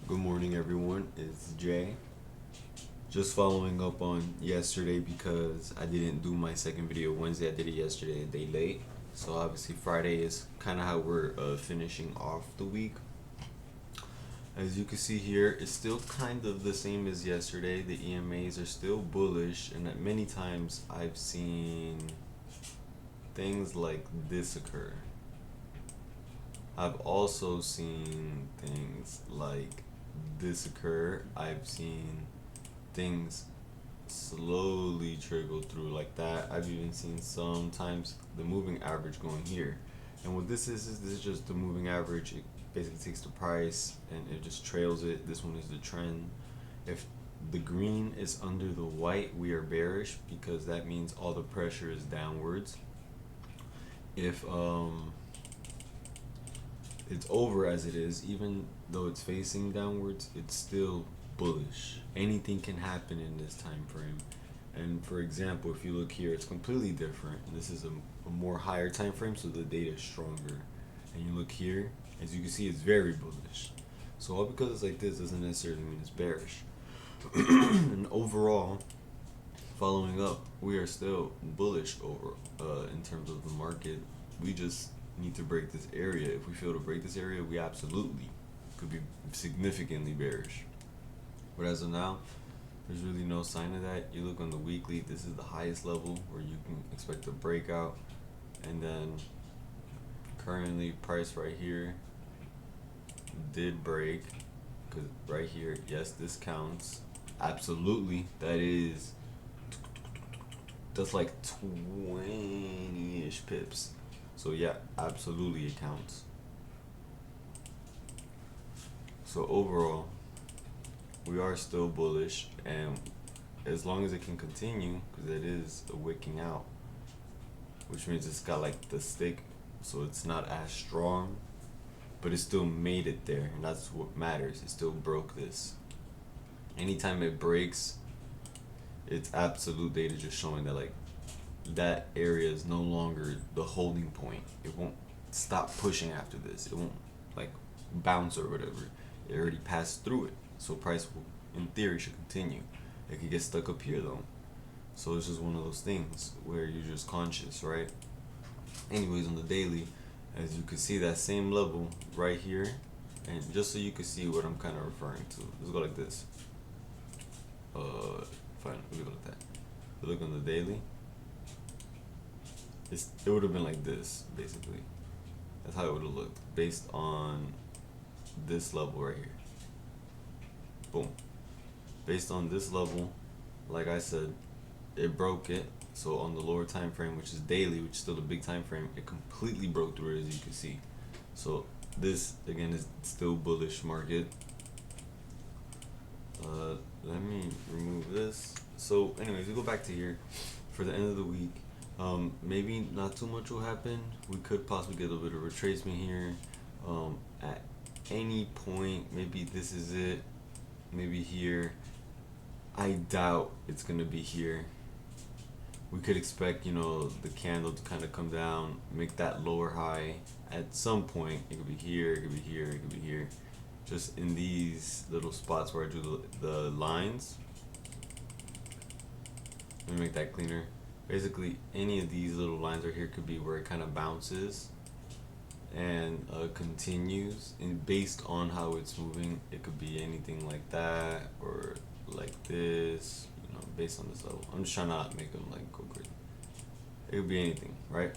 Good morning, everyone. It's Jay. Just following up on yesterday because I didn't do my second video Wednesday. I did it yesterday, a day late. So obviously Friday is kind of how we're finishing off the week. As you can see here, it's still kind of the same as yesterday. The EMAs are still bullish, and at many times I've seen things like this occur. I've also seen things like this occur. I've seen things slowly trickle through like that. I've even seen sometimes the moving average going here. And what this is this is just the moving average. It basically takes the price and it just trails it. This one is the trend. If the green is under the white, we are bearish because that means all the pressure is downwards. If it's over as it is, even though it's facing downwards, it's still bullish. Anything can happen in this time frame. And for example, if you look here, it's completely different. This is a more higher time frame, so the data is stronger. And you look here, as you can see, it's very bullish. So all because it's like this doesn't necessarily mean it's bearish. And overall, following up, we are still bullish over in terms of the market. We just need to break this area. If we fail to break this area, we absolutely could be significantly bearish. But as of now, there's really no sign of that. You look on the weekly, this is the highest level where you can expect a breakout. And then currently price right here did break, because right here, yes, this counts. Absolutely, that's like 20-ish pips. So yeah, absolutely it counts. So overall, we are still bullish, and as long as it can continue, because it is a wicking out, which means it's got like the stick, so it's not as strong, but it still made it there, and that's what matters. It still broke this. Anytime it breaks, it's absolute data just showing that like that area is no longer the holding point. It won't stop pushing after this. It won't like bounce or whatever. It already passed through it. So price will, in theory, should continue. It could get stuck up here though. So it's just one of those things where you're just conscious, right? Anyways, on the daily, as you can see that same level right here, and just so you can see what I'm kind of referring to, let's go like this. Fine, we go like that. We look on the daily. It would have been like this, basically. That's how it would have looked based on this level right here. Boom. Based on this level, like I said, it broke it. So on the lower time frame, which is daily, which is still a big time frame, it completely broke through it, as you can see. So this again is still bullish market. Let me remove this. So anyways, we go back to here for the end of the week. Maybe not too much will happen. We could possibly get a little bit of retracement here. At any point, maybe this is it. Maybe here. I doubt it's gonna be here. We could expect, the candle to kind of come down, make that lower high at some point. It could be here, it could be here, it could be here. Just in these little spots where I drew the lines. Let me make that cleaner. Basically, any of these little lines right here could be where it kind of bounces and continues. And based on how it's moving, it could be anything like that or like this, based on this level. I'm just trying to not make them like go crazy. It could be anything, right?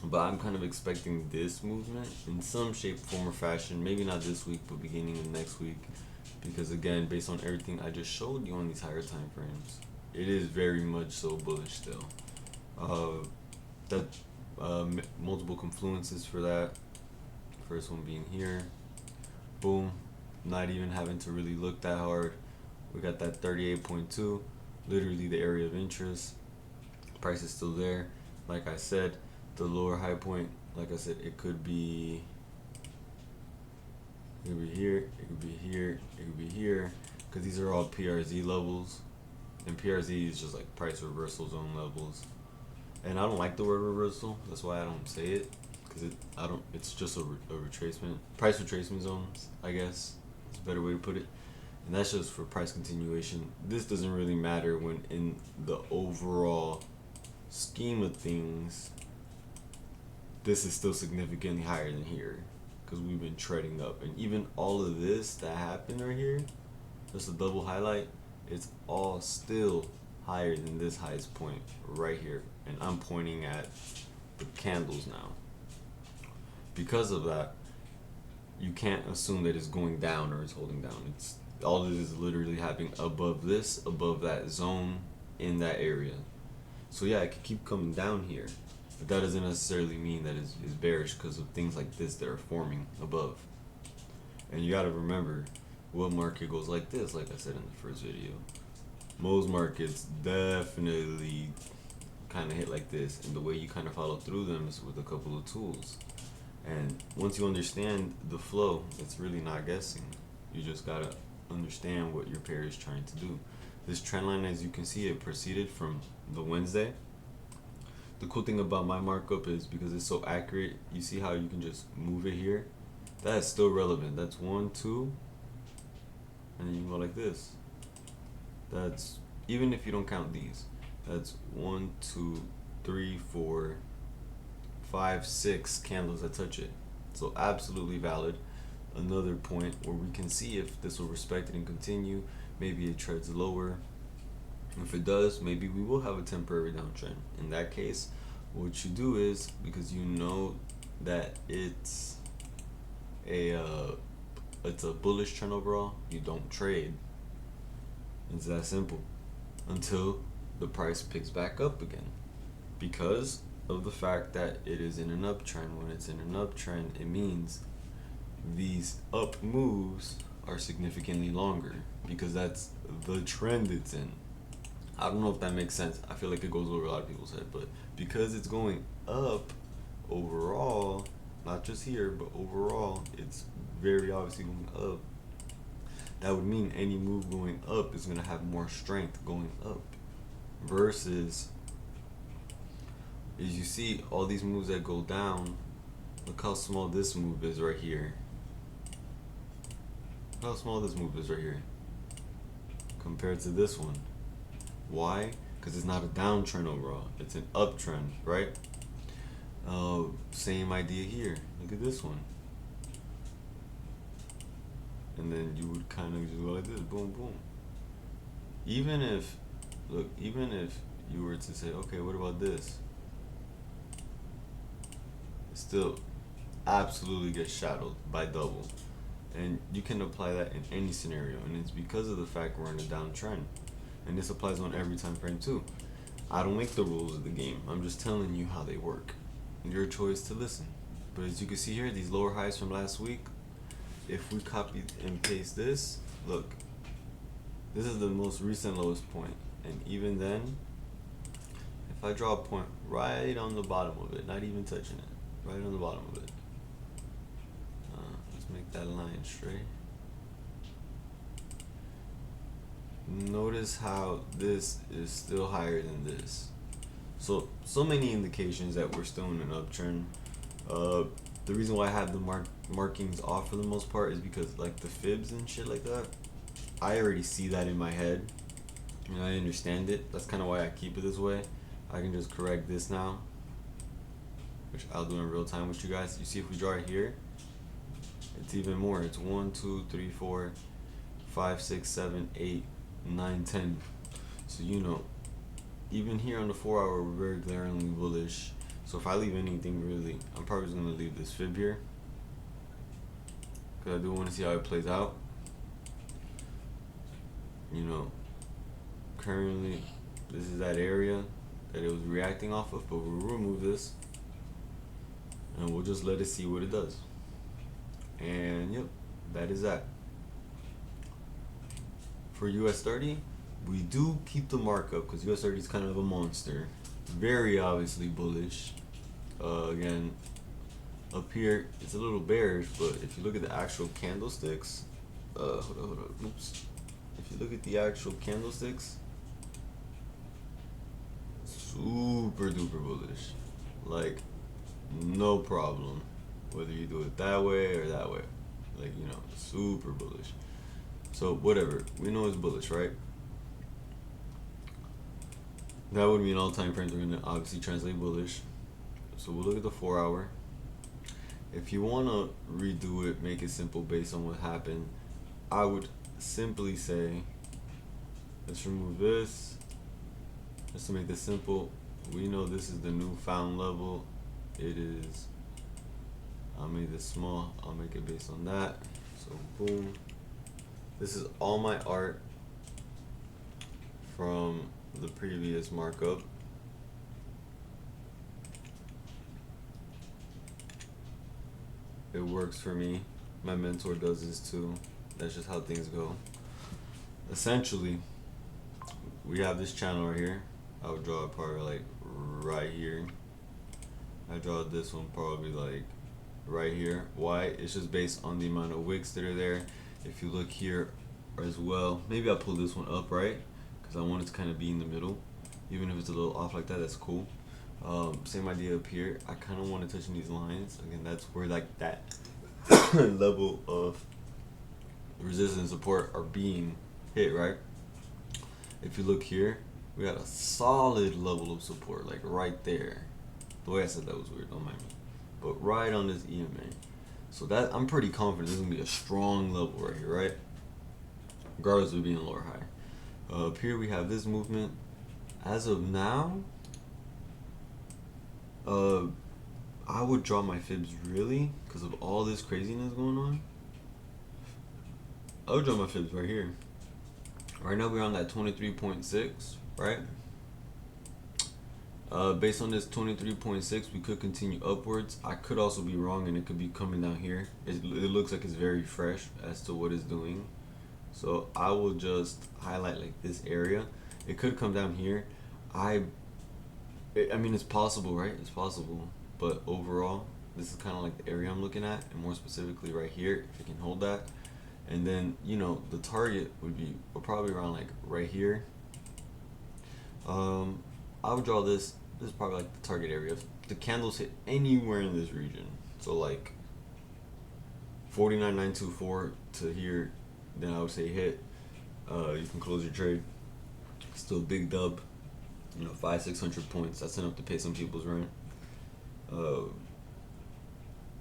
But I'm kind of expecting this movement in some shape, form, or fashion. Maybe not this week, but beginning of next week. Because again, based on everything I just showed you on these higher time frames, it is very much so bullish still. Multiple confluences for that. First one being here. Boom. Not even having to really look that hard. We got that 38.2, literally the area of interest. Price is still there. Like I said, the lower high point, like I said, it could be here, it could be here, it could be here, because these are all PRZ levels, and PRZ is just like price reversal zone levels. And I don't like the word reversal, that's why I don't say it, because it's just a retracement, price retracement zones, I guess. It's a better way to put it. And that's just for price continuation. This doesn't really matter when in the overall scheme of things, this is still significantly higher than here because we've been trading up. And even all of this that happened right here, just a double highlight, it's all still higher than this highest point right here. And I'm pointing at the candles now. Because of that, you can't assume that it's going down or it's holding down. It's all this is literally happening above this, above that zone in that area. So yeah, it could keep coming down here, but that doesn't necessarily mean that it's bearish because of things like this that are forming above. And you gotta remember, what market goes like this, like I said in the first video. Most markets definitely kind of hit like this, and the way you kind of follow through them is with a couple of tools. And once you understand the flow, it's really not guessing. You just gotta understand what your pair is trying to do. This trend line, as you can see, it proceeded from the Wednesday. The cool thing about my markup is because it's so accurate, you see how you can just move it here? That's still relevant. That's 1, 2, and then you can go like this. That's, even if you don't count these, that's 1, 2, 3, 4, 5, 6 candles that touch it. So absolutely valid. Another point where we can see if this will respect it and continue. Maybe it treads lower. If it does, maybe we will have a temporary downtrend. In that case, what you do is, because you know that it's a bullish trend overall, you don't trade. It's that simple until the price picks back up again, because of the fact that it is in an uptrend. When it's in an uptrend, it means these up moves are significantly longer because that's the trend it's in. I don't know if that makes sense. I feel like it goes over a lot of people's head, but because it's going up overall, not just here, but overall, it's very obviously going up. That would mean any move going up is going to have more strength going up versus, as you see, all these moves that go down, look how small this move is right here. Look how small this move is right here compared to this one. Why? Because it's not a downtrend overall, it's an uptrend, right? Same idea here. Look at this one. And then you would kind of just go like this, boom, boom. Even if you were to say, okay, what about this? It still absolutely gets shadowed by double. And you can apply that in any scenario. And it's because of the fact we're in a downtrend. And this applies on every time frame too. I don't make the rules of the game. I'm just telling you how they work. Your choice to listen. But as you can see here, these lower highs from last week, if we copy and paste this, look, this is the most recent lowest point. And even then, if I draw a point right on the bottom of it, not even touching it, right on the bottom of it, let's make that line straight. Notice how this is still higher than this. So many indications that we're still in an uptrend. The reason why I have the markings off for the most part is because like the fibs and shit like that, I already see that in my head and I understand it. That's kind of why I keep it this way. I can just correct this now, which I'll do in real time with you guys. You see, if we draw it here, it's even more. It's 1, 2, 3, 4, 5, 6, 7, 8, 9, 10. So you know, even here on the 4 hour, we're very glaringly bullish. So if I leave anything, really, I'm probably just gonna leave this fib here, because I do want to see how it plays out. You know, currently this is that area that it was reacting off of, but we'll remove this and we'll just let it see what it does. And yep, that is that. For US30, we do keep the markup because US30 is kind of a monster, very obviously bullish. Again, up here it's a little bearish, but if you look at the actual candlesticks, hold on, oops. If you look at the actual candlesticks, super duper bullish, like no problem, whether you do it that way or that way. like, you know, super bullish. So whatever, we know it's bullish, right? That would mean all time frames are going to obviously translate bullish. So we'll look at the 4 hour. If you want to redo it, make it simple based on what happened, I would simply say, let's remove this. Just to make this simple, we know this is the newfound level. It is, I'll make this small, I'll make it based on that. So boom. This is all my art from the previous markup. It works for me. My mentor does this too. That's just how things go. Essentially, we have this channel right here. I would draw it probably like right here. I draw this one probably like right here. Why? It's just based on the amount of wicks that are there. If you look here as well, maybe I'll pull this one up, right? Because I want it to kind of be in the middle. Even if it's a little off like that, that's cool. Same idea up here. I kind of want to touch in these lines. Again, that's where like that level of resistance and support are being hit, right? If you look here, we got a solid level of support, like right there. The way I said that was weird, don't mind me. But right on this EMA. So that, I'm pretty confident this is gonna be a strong level right here, right? Regardless of being low or high. Up here we have this movement. As of now, I would draw my fibs really, because of all this craziness going on. I would draw my fibs right here. Right now we're on that 23.6, right? Based on this 23.6, we could continue upwards. I could also be wrong and it could be coming down here. It looks like it's very fresh as to what it's doing. So I will just highlight like this area. It could come down here. I mean, it's possible, right? It's possible. But overall, this is kind of like the area I'm looking at, and more specifically right here, if it can hold that. And then, you know, the target would be probably around like right here. I would draw this. This is probably like the target area. If the candles hit anywhere in this region, so like 49.924 to here, then I would say hit. You can close your trade. Still big dub. You know, 500-600 points. That's enough to pay some people's rent.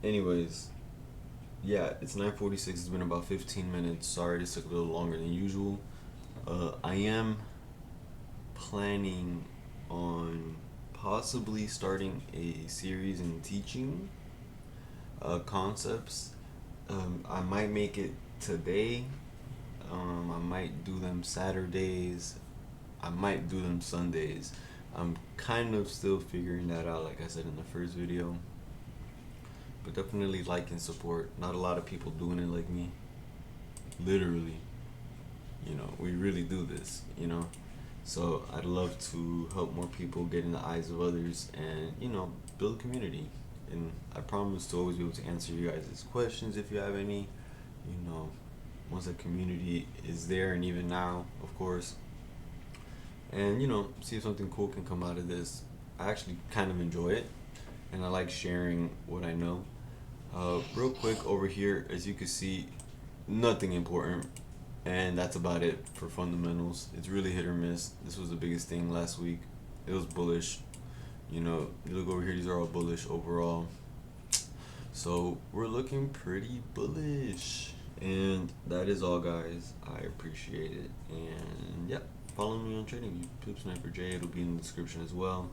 Anyways, yeah, it's 9:46. It's been about 15 minutes. Sorry, this took a little longer than usual. I am planning on possibly starting a series in teaching concepts. I might make it today. I might do them Saturdays. I might do them Sundays. I'm kind of still figuring that out, like I said in the first video. But definitely like and support. Not a lot of people doing it like me. Literally. You know, we really do this, you know. So I'd love to help more people get in the eyes of others and, you know, build a community. And I promise to always be able to answer you guys' questions if you have any. You know, once the community is there, and even now, of course. And, you know, see if something cool can come out of this. I actually kind of enjoy it, and I like sharing what I know. Real quick over here, as you can see, nothing important, and that's about it for fundamentals. It's really hit or miss. This was the biggest thing last week. It was bullish. You know, you look over here, these are all bullish overall. So we're looking pretty bullish. And that is all, guys. I appreciate it. And yeah, follow me on TradingView, Pip Sniper J. It'll be in the description as well.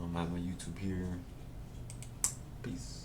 I have my YouTube here. Peace.